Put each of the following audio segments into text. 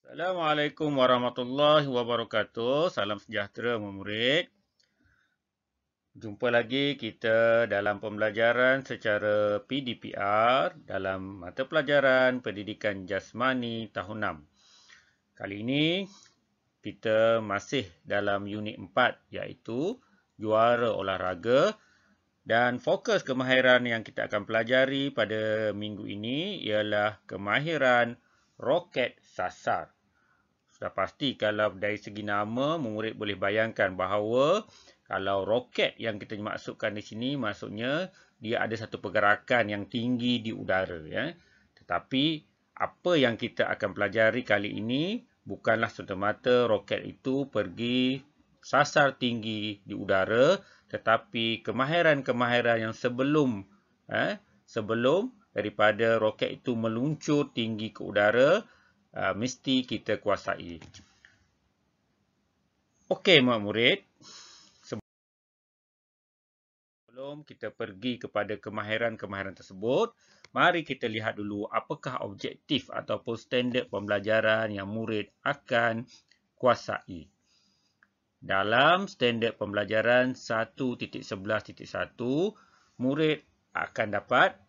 Assalamualaikum warahmatullahi wabarakatuh. Salam sejahtera, murid. Jumpa lagi kita dalam pembelajaran secara PDPR dalam mata pelajaran Pendidikan Jasmani tahun 6. Kali ini kita masih dalam unit 4 iaitu juara olahraga dan fokus kemahiran yang kita akan pelajari pada minggu ini ialah kemahiran roket sasar. Sudah pasti kalau dari segi nama, murid boleh bayangkan bahawa kalau roket yang kita maksudkan di sini, maksudnya dia ada satu pergerakan yang tinggi di udara. Ya. Tetapi apa yang kita akan pelajari kali ini bukanlah semata-mata roket itu pergi sasar tinggi di udara, tetapi kemahiran-kemahiran yang sebelum daripada roket itu meluncur tinggi ke udara, mesti kita kuasai. Okey, murid. Sebelum kita pergi kepada kemahiran-kemahiran tersebut, mari kita lihat dulu apakah objektif ataupun standard pembelajaran yang murid akan kuasai. Dalam standard pembelajaran 1.11.1, murid akan dapat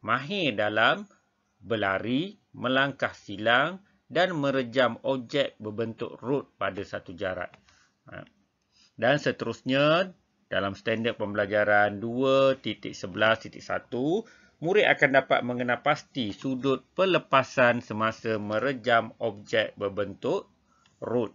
mahir dalam berlari, melangkah silang dan merejam objek berbentuk rod pada satu jarak. Dan seterusnya, dalam standard pembelajaran 2.11.1, murid akan dapat mengenal pasti sudut pelepasan semasa merejam objek berbentuk rod.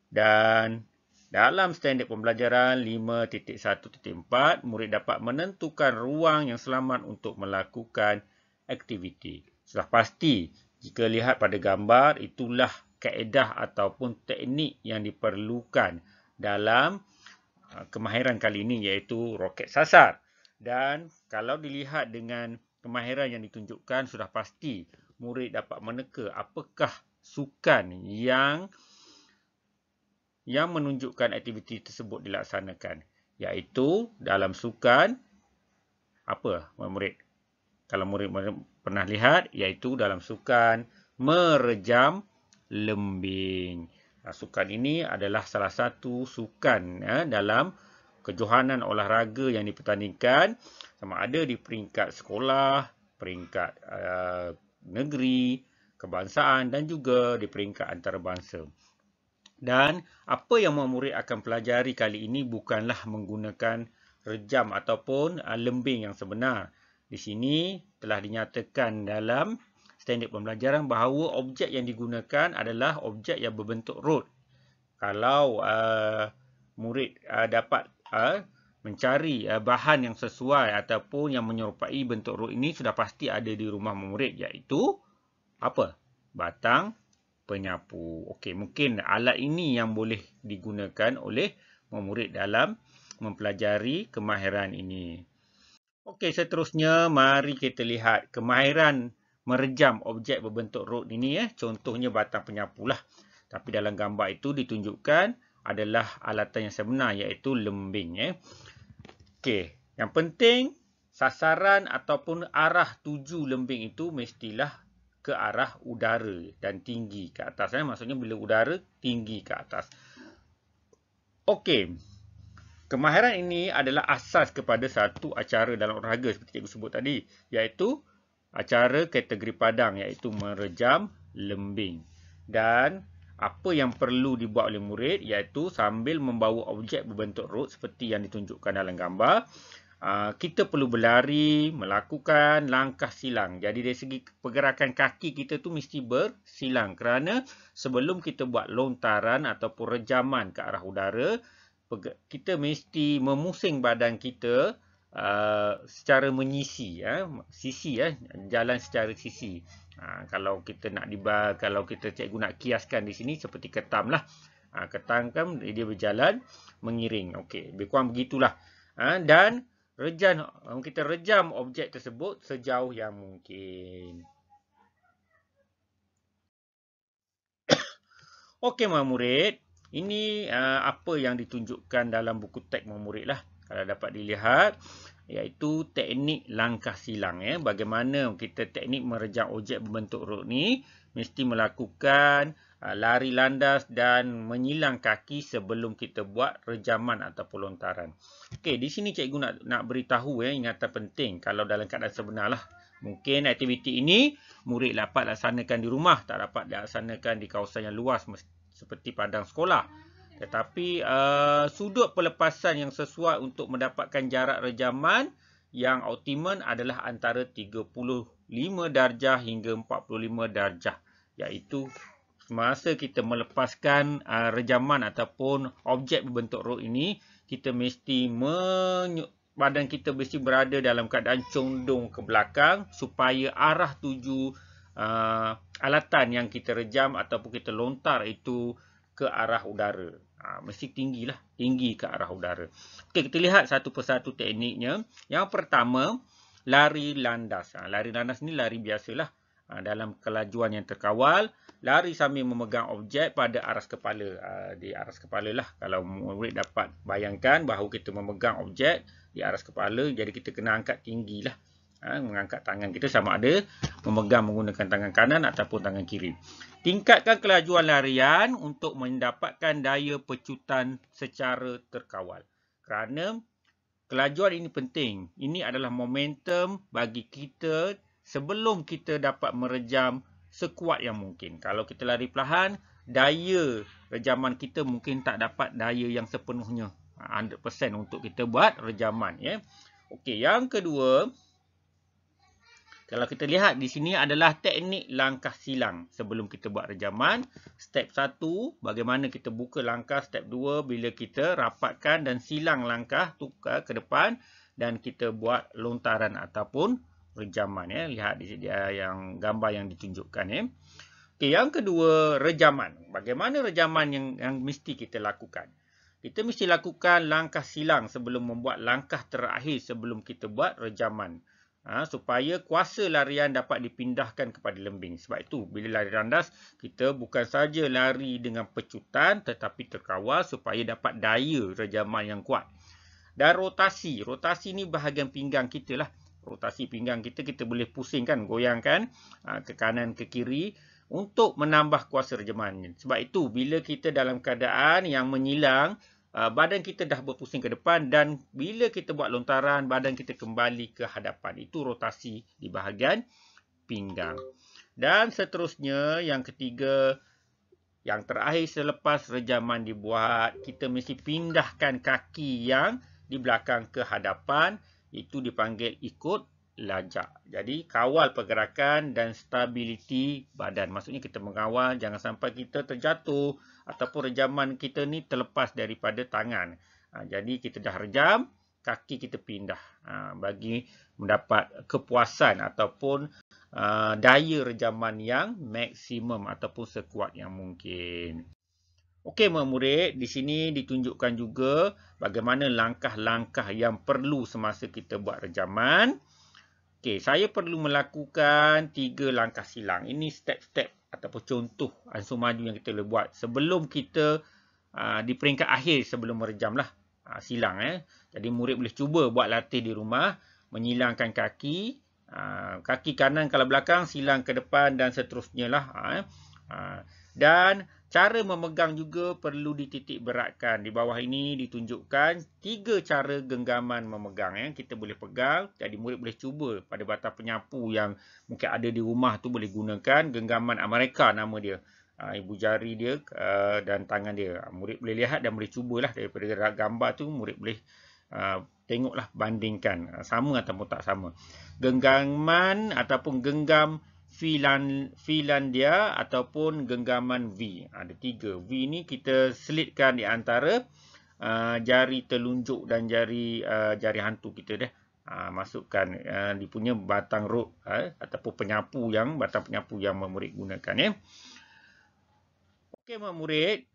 Dan dalam standard pembelajaran 5.1.4, murid dapat menentukan ruang yang selamat untuk melakukan aktiviti. Sudah pasti, jika lihat pada gambar, itulah kaedah ataupun teknik yang diperlukan dalam kemahiran kali ini, iaitu roket sasar. Dan kalau dilihat dengan kemahiran yang ditunjukkan, sudah pasti murid dapat meneka apakah sukan yang menunjukkan aktiviti tersebut dilaksanakan. Iaitu dalam sukan, apa murid? Kalau murid pernah lihat, iaitu dalam sukan merejam lembing. Sukan ini adalah salah satu sukan dalam kejohanan olahraga yang dipertandingkan, sama ada di peringkat sekolah, peringkat negeri, kebangsaan dan juga di peringkat antarabangsa. Dan apa yang murid akan pelajari kali ini bukanlah menggunakan rejam ataupun lembing yang sebenar. Di sini telah dinyatakan dalam standard pembelajaran bahawa objek yang digunakan adalah objek yang berbentuk rod. Kalau murid dapat mencari bahan yang sesuai ataupun yang menyerupai bentuk rod ini, sudah pasti ada di rumah murid, iaitu apa? Batang penyapu. Okey, mungkin alat ini yang boleh digunakan oleh murid dalam mempelajari kemahiran ini. Okey, seterusnya mari kita lihat kemahiran merejam objek berbentuk rod ini. Contohnya batang penyapu lah. Tapi dalam gambar itu ditunjukkan adalah alatan yang sebenar, iaitu lembing. Okey, yang penting sasaran ataupun arah tuju lembing itu mestilah ke arah udara dan tinggi ke atas. Maksudnya bila udara tinggi ke atas. Okey. Kemahiran ini adalah asas kepada satu acara dalam olahraga seperti cikgu sebut tadi, iaitu acara kategori padang, iaitu merejam lembing. Dan apa yang perlu dibuat oleh murid iaitu sambil membawa objek berbentuk rod seperti yang ditunjukkan dalam gambar, kita perlu berlari, melakukan langkah silang. Jadi dari segi pergerakan kaki kita tu mesti bersilang kerana sebelum kita buat lontaran ataupun rejaman ke arah udara, kita mesti memusing badan kita secara menyisi, jalan secara sisi. Kalau kita kalau kita cikgu nak kiaskan di sini seperti ketam lah. Ketam kan dia berjalan mengiring. Okey, lebih kurang begitulah. Dan kita rejam objek tersebut sejauh yang mungkin. Okey, murid. Ini apa yang ditunjukkan dalam buku teks murid lah. Kalau dapat dilihat, iaitu teknik langkah silang. Bagaimana kita teknik merejam objek berbentuk rod ni, mesti melakukan lari landas dan menyilang kaki sebelum kita buat rejaman ataupun lontaran. Okey, di sini cikgu nak beritahu ingatan penting kalau dalam keadaan sebenar lah. Mungkin aktiviti ini murid dapat laksanakan di rumah, tak dapat dilaksanakan di kawasan yang luas seperti padang sekolah. Tetapi sudut pelepasan yang sesuai untuk mendapatkan jarak rejaman yang optimum adalah antara 35 darjah hingga 45 darjah. Iaitu semasa kita melepaskan rejaman ataupun objek berbentuk rod ini, kita mesti badan kita mesti berada dalam keadaan condong ke belakang supaya arah tuju alatan yang kita rejam ataupun kita lontar itu ke arah udara. Mesti tinggi ke arah udara. Okey, kita lihat satu persatu tekniknya. Yang pertama, lari landas. Lari landas ni lari biasalah. Dalam kelajuan yang terkawal, lari sambil memegang objek pada aras kepala. Di aras kepala lah. Kalau murid dapat bayangkan bahawa kita memegang objek di aras kepala, jadi kita kena angkat tinggilah. Mengangkat tangan kita sama ada memegang menggunakan tangan kanan ataupun tangan kiri. Tingkatkan kelajuan larian untuk mendapatkan daya pecutan secara terkawal. Kerana kelajuan ini penting. Ini adalah momentum bagi kita sebelum kita dapat merejam sekuat yang mungkin. Kalau kita lari perlahan, daya rejaman kita mungkin tak dapat daya yang sepenuhnya 100% untuk kita buat rejaman. Okey, yang kedua, kalau kita lihat di sini adalah teknik langkah silang sebelum kita buat rejaman. Step 1, bagaimana kita buka langkah. Step 2, bila kita rapatkan dan silang langkah tukar ke depan dan kita buat lontaran ataupun rejaman. Lihat di sini yang gambar yang ditunjukkan. Okey, yang kedua, rejaman. Bagaimana rejaman yang mesti kita lakukan? Kita mesti lakukan langkah silang sebelum membuat langkah terakhir sebelum kita buat rejaman. Supaya kuasa larian dapat dipindahkan kepada lembing. Sebab itu, bila lari landas, kita bukan saja lari dengan pecutan tetapi terkawal supaya dapat daya rejaman yang kuat. Dan rotasi. Rotasi ni bahagian pinggang kita lah. Rotasi pinggang kita boleh pusingkan, goyangkan ke kanan, ke kiri untuk menambah kuasa rejaman. Sebab itu, bila kita dalam keadaan yang menyilang, badan kita dah berpusing ke depan dan bila kita buat lontaran, badan kita kembali ke hadapan. Itu rotasi di bahagian pinggang. Dan seterusnya, yang ketiga, yang terakhir selepas rejaman dibuat, kita mesti pindahkan kaki yang di belakang ke hadapan. Itu dipanggil ikut lajak. Jadi, kawal pergerakan dan stabiliti badan. Maksudnya kita mengawal jangan sampai kita terjatuh ataupun rejaman kita ni terlepas daripada tangan. Jadi, kita dah rejam, kaki kita pindah. Bagi mendapat kepuasan ataupun daya rejaman yang maksimum ataupun sekuat yang mungkin. Okey, murid, di sini ditunjukkan juga bagaimana langkah-langkah yang perlu semasa kita buat rejaman. Okey, saya perlu melakukan 3 langkah silang. Ini step-step ataupun contoh ansur maju yang kita boleh buat sebelum kita di peringkat akhir sebelum merejam lah silang. Jadi murid boleh cuba buat latih di rumah, menyilangkan kaki, kaki kanan kalau belakang, silang ke depan dan seterusnya lah. Dan cara memegang juga perlu dititik beratkan. Di bawah ini ditunjukkan 3 cara genggaman memegang. Kita boleh pegang. Jadi murid boleh cuba pada batang penyapu yang mungkin ada di rumah tu boleh gunakan. Genggaman Amerika nama dia. Ibu jari dia dan tangan dia. Murid boleh lihat dan boleh cubalah daripada gambar tu. Murid boleh tengoklah, bandingkan. Sama ataupun tak sama. Genggaman ataupun genggam Finlandia ataupun genggaman V. Ada 3. V ni kita selitkan di antara jari telunjuk dan jari hantu kita dah. Masukkan dia punya batang rod ataupun batang penyapu yang murid gunakan. Okey murid,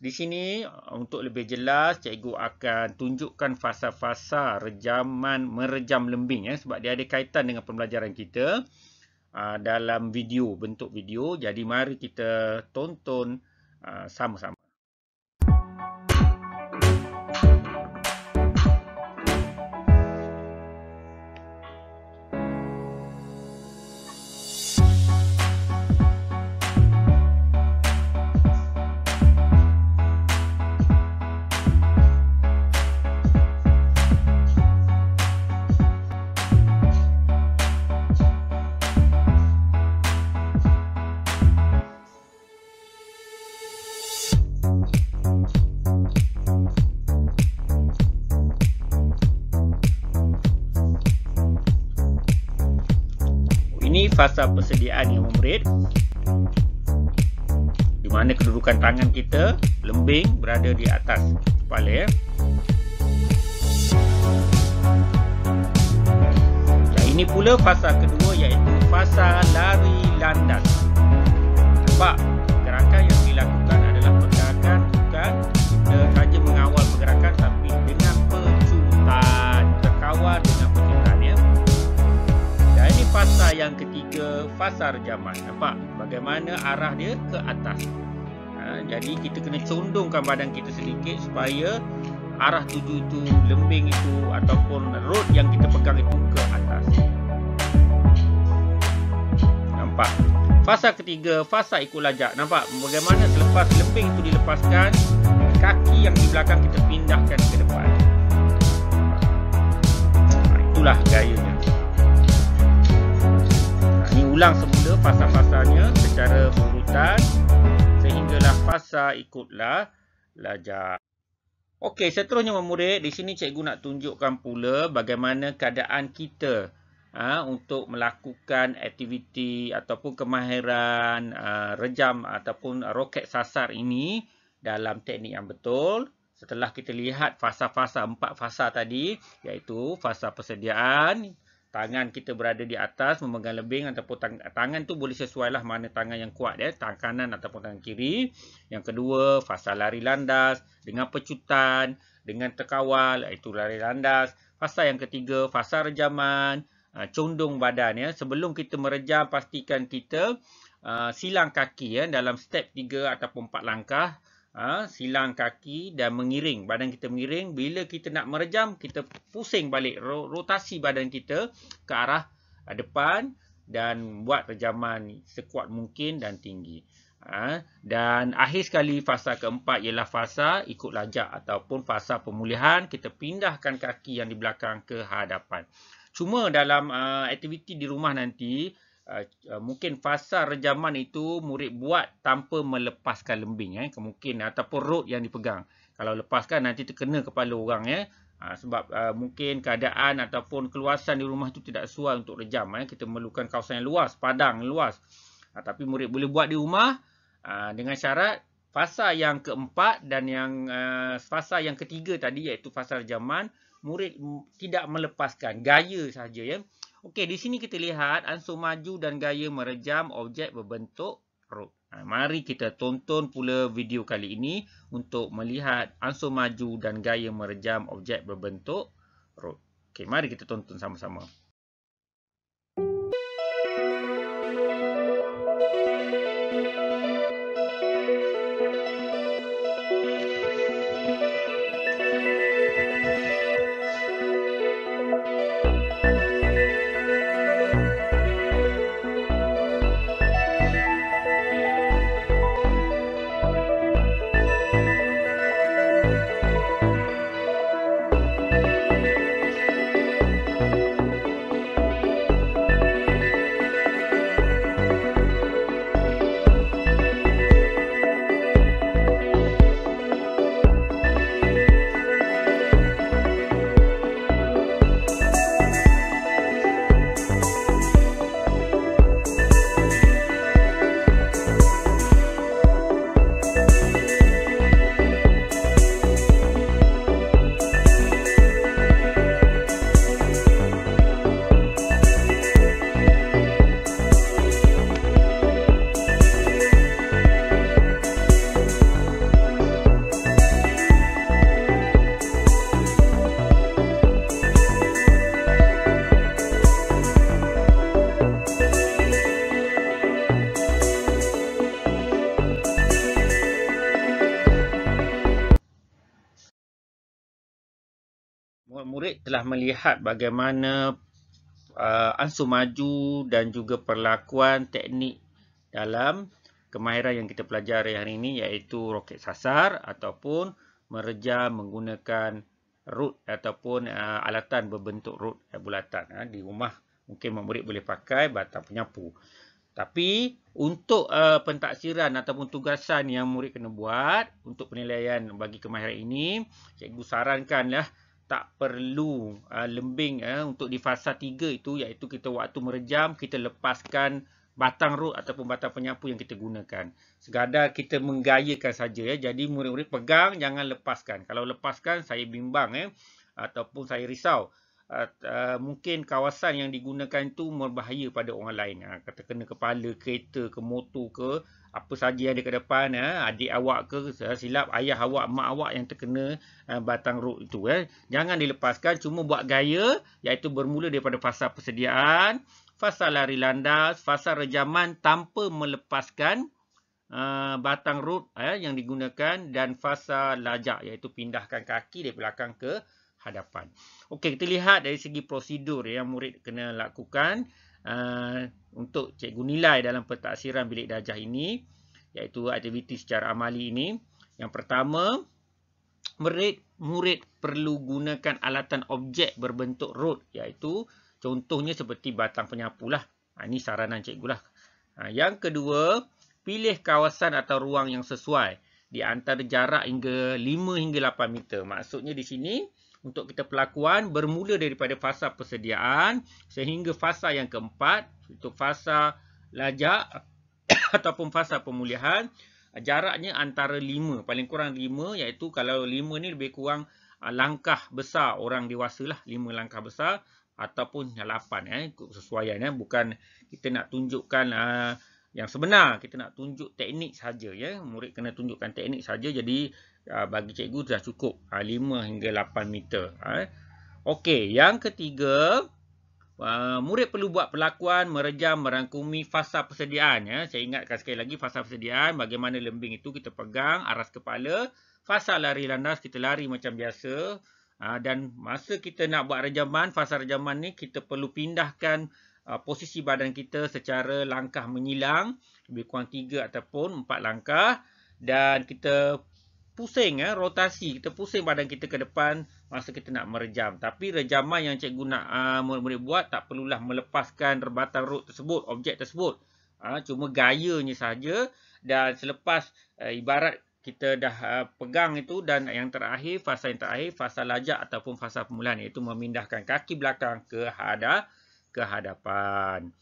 di sini untuk lebih jelas cikgu akan tunjukkan fasa-fasa merejam lembing sebab dia ada kaitan dengan pembelajaran kita. Dalam bentuk video. Jadi mari kita tonton sama-sama. fasa persediaan ya murid, di mana kedudukan tangan kita lembing berada di atas kepala ya. Dan ini pula fasa kedua iaitu fasa lari landas. Nampak gerakan yang dilakukan adalah pergerakan bukan kita saja mengawal pergerakan tapi dengan pecutan, terkawal dengan pecutan ya. Dan ini fasa yang ketiga, fasa rejaman. Nampak bagaimana arah dia ke atas. Jadi kita kena condongkan badan kita sedikit supaya arah tuju itu, lembing itu ataupun rod yang kita pegang itu ke atas. Nampak? Fasa ketiga, fasa ikut lajak. Nampak bagaimana selepas lembing itu dilepaskan, kaki yang di belakang kita pindahkan ke depan. Itulah gayanya. Ini ulang semula fasa-fasanya secara berurutan sehinggalah fasa ikutlah lajak. Okey, seterusnya murid, di sini cikgu nak tunjukkan pula bagaimana keadaan kita untuk melakukan aktiviti ataupun kemahiran rejam ataupun roket sasar ini dalam teknik yang betul. Setelah kita lihat fasa-fasa, 4 fasa tadi, iaitu fasa persediaan, tangan kita berada di atas memegang lembing ataupun tangan tu boleh sesuai lah mana tangan yang kuat ya, tangan kanan ataupun tangan kiri. Yang kedua, fasa lari landas dengan pecutan, dengan terkawal, iaitu lari landas. Fasa yang ketiga, fasa rejaman, condong badan ya. Sebelum kita merejam, pastikan kita silang kaki ya dalam step 3 ataupun 4 langkah. Silang kaki dan mengiring, badan kita mengiring. Bila kita nak merejam, kita pusing balik, rotasi badan kita ke arah depan dan buat rejaman sekuat mungkin dan tinggi. Dan akhir sekali fasa keempat ialah fasa ikut lajak ataupun fasa pemulihan. Kita pindahkan kaki yang di belakang ke hadapan. Cuma dalam aktiviti di rumah nanti, mungkin fasa rejaman itu murid buat tanpa melepaskan lembing kemungkinan ataupun rod yang dipegang. Kalau lepaskan nanti terkena kepala orang sebab mungkin keadaan ataupun keluasan di rumah itu tidak sesuai untuk rejam kita memerlukan kawasan yang luas, padang luas. Tapi murid boleh buat di rumah dengan syarat fasa yang keempat dan yang fasa yang ketiga tadi iaitu fasa rejaman, murid tidak melepaskan, gaya saja ya. Okey, di sini kita lihat ansur maju dan gaya merejam objek berbentuk rod. Mari kita tonton pula video kali ini untuk melihat ansur maju dan gaya merejam objek berbentuk rod. Okey, mari kita tonton sama-sama. Murid telah melihat bagaimana ansur maju dan juga perlakuan teknik dalam kemahiran yang kita pelajari hari ini, iaitu roket sasar ataupun merejam menggunakan rod ataupun alatan berbentuk rod bulatan. Di rumah mungkin murid boleh pakai batang penyapu. Tapi untuk pentaksiran ataupun tugasan yang murid kena buat untuk penilaian bagi kemahiran ini, cikgu sarankanlah tak perlu lembing untuk di fasa 3 itu, iaitu kita waktu merejam, kita lepaskan batang rod ataupun batang penyapu yang kita gunakan. Sekadar kita menggayakan saja ya. Jadi murid-murid pegang, jangan lepaskan. Kalau lepaskan saya bimbang ataupun saya risau. Mungkin kawasan yang digunakan itu berbahaya pada orang lain. Kata kena kepala kereta ke motor ke apa saja yang ada ke depan, adik awak ke silap ayah awak, mak awak yang terkena batang rod itu. Jangan dilepaskan, cuma buat gaya, iaitu bermula daripada fasa persediaan, fasa lari landas, fasa rejaman tanpa melepaskan batang rod yang digunakan, dan fasa lajak, iaitu pindahkan kaki dari belakang ke hadapan. Okey, kita lihat dari segi prosedur yang murid kena lakukan untuk cikgu nilai dalam pentaksiran bilik darjah ini, iaitu aktiviti secara amali ini. Yang pertama, murid perlu gunakan alatan objek berbentuk rod, iaitu contohnya seperti batang penyapu lah. Ini saranan cikgu lah. Yang kedua, pilih kawasan atau ruang yang sesuai di antara jarak hingga 5 hingga 8 meter. Maksudnya di sini, untuk kita pelakuan bermula daripada fasa persediaan sehingga fasa yang keempat, itu fasa lajak ataupun fasa pemulihan, jaraknya antara 5, paling kurang 5, iaitu kalau 5 ni lebih kurang langkah besar orang dewasa lah, 5 langkah besar ataupun 8 ikut kesesuaian bukan kita nak tunjukkan yang sebenar, kita nak tunjuk teknik saja murid kena tunjukkan teknik saja. Jadi bagi cikgu dah cukup 5 hingga 8 meter. Okey, yang ketiga, murid perlu buat pelakuan merejam merangkumi fasa persediaan. Saya ingatkan sekali lagi, fasa persediaan bagaimana lembing itu kita pegang aras kepala, fasa lari landas kita lari macam biasa, dan masa kita nak buat rejaman, fasa rejaman ni kita perlu pindahkan posisi badan kita secara langkah menyilang, lebih kurang 3 ataupun 4 langkah, dan kita pusing rotasi, kita pusing badan kita ke depan masa kita nak merejam. Tapi rejaman yang cikgu nak murid-murid buat, tak perlulah melepaskan batang rod tersebut, objek tersebut. Cuma gayanya saja, dan selepas ibarat kita dah pegang itu, dan yang terakhir, fasa yang terakhir, fasa lajak ataupun fasa pemulihan, iaitu memindahkan kaki belakang ke hadapan.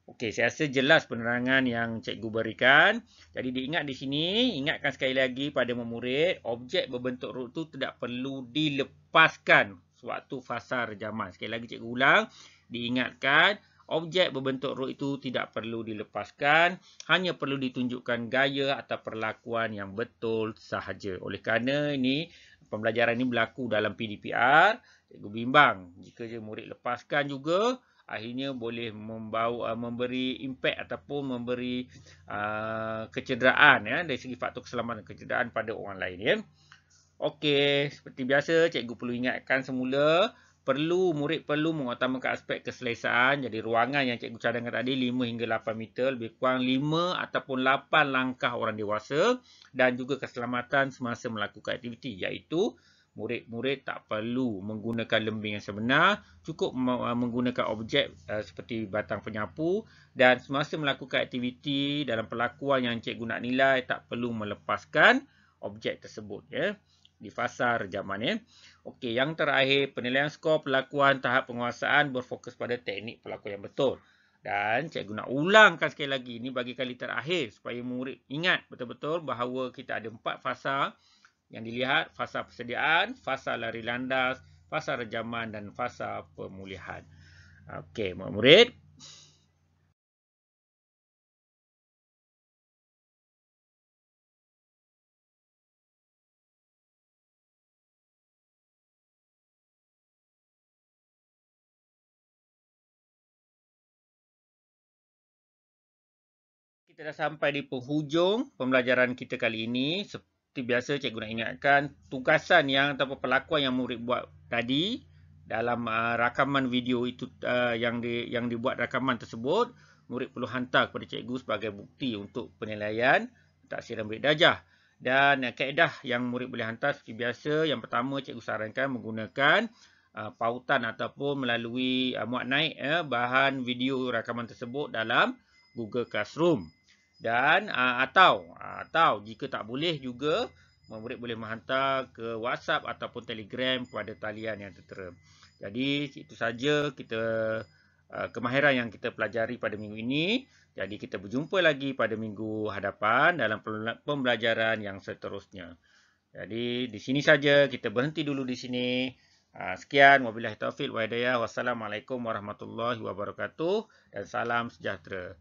Okey, saya rasa jelas penerangan yang cikgu berikan. Jadi diingat di sini, ingatkan sekali lagi pada murid, objek berbentuk rod itu tidak perlu dilepaskan sewaktu fasa rejaman. Sekali lagi cikgu ulang, diingatkan objek berbentuk rod itu tidak perlu dilepaskan, hanya perlu ditunjukkan gaya atau perlakuan yang betul sahaja. Oleh kerana ini pembelajaran ini berlaku dalam PDPR, cikgu bimbang jika murid lepaskan juga, akhirnya boleh memberi impak ataupun memberi kecederaan dari segi faktor keselamatan, kecederaan pada orang lain. Okey, seperti biasa cikgu perlu ingatkan semula, murid perlu mengutamakan aspek keselesaan. Jadi ruangan yang cikgu cadangkan tadi 5 hingga 8 meter, lebih kurang 5 ataupun 8 langkah orang dewasa, dan juga keselamatan semasa melakukan aktiviti, iaitu murid-murid tak perlu menggunakan lembing yang sebenar, cukup menggunakan objek seperti batang penyapu, dan semasa melakukan aktiviti dalam pelakuan yang cikgu nak nilai, tak perlu melepaskan objek tersebut di fasa rejaman. Okey, yang terakhir, penilaian skor pelakuan tahap penguasaan berfokus pada teknik pelakuan yang betul. Dan cikgu nak ulangkan sekali lagi, ini bagi kali terakhir supaya murid ingat betul-betul bahawa kita ada 4 fasa yang dilihat: fasa persediaan, fasa lari landas, fasa rejaman, dan fasa pemulihan. Okey, murid-murid. Kita dah sampai di penghujung pembelajaran kita kali ini. Seperti biasa, cikgu nak ingatkan tugasan ataupun pelakuan yang murid buat tadi dalam rakaman video itu, yang dibuat rakaman tersebut, murid perlu hantar kepada cikgu sebagai bukti untuk penilaian taksiran bilik darjah. Dan kaedah yang murid boleh hantar seperti biasa, yang pertama cikgu sarankan menggunakan pautan ataupun melalui muat naik bahan video rakaman tersebut dalam Google Classroom. Dan atau jika tak boleh juga, murid boleh menghantar ke WhatsApp ataupun Telegram kepada talian yang tertera. Jadi itu saja kita kemahiran yang kita pelajari pada minggu ini. Jadi kita berjumpa lagi pada minggu hadapan dalam pembelajaran yang seterusnya. Jadi di sini saja, kita berhenti dulu di sini. Sekian, wabillahi taufiq wa hidayah. Wassalamualaikum warahmatullahi wabarakatuh dan salam sejahtera.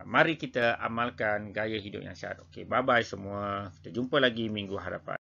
Mari kita amalkan gaya hidup yang sihat. Okey, bye-bye semua. Kita jumpa lagi minggu hadapan.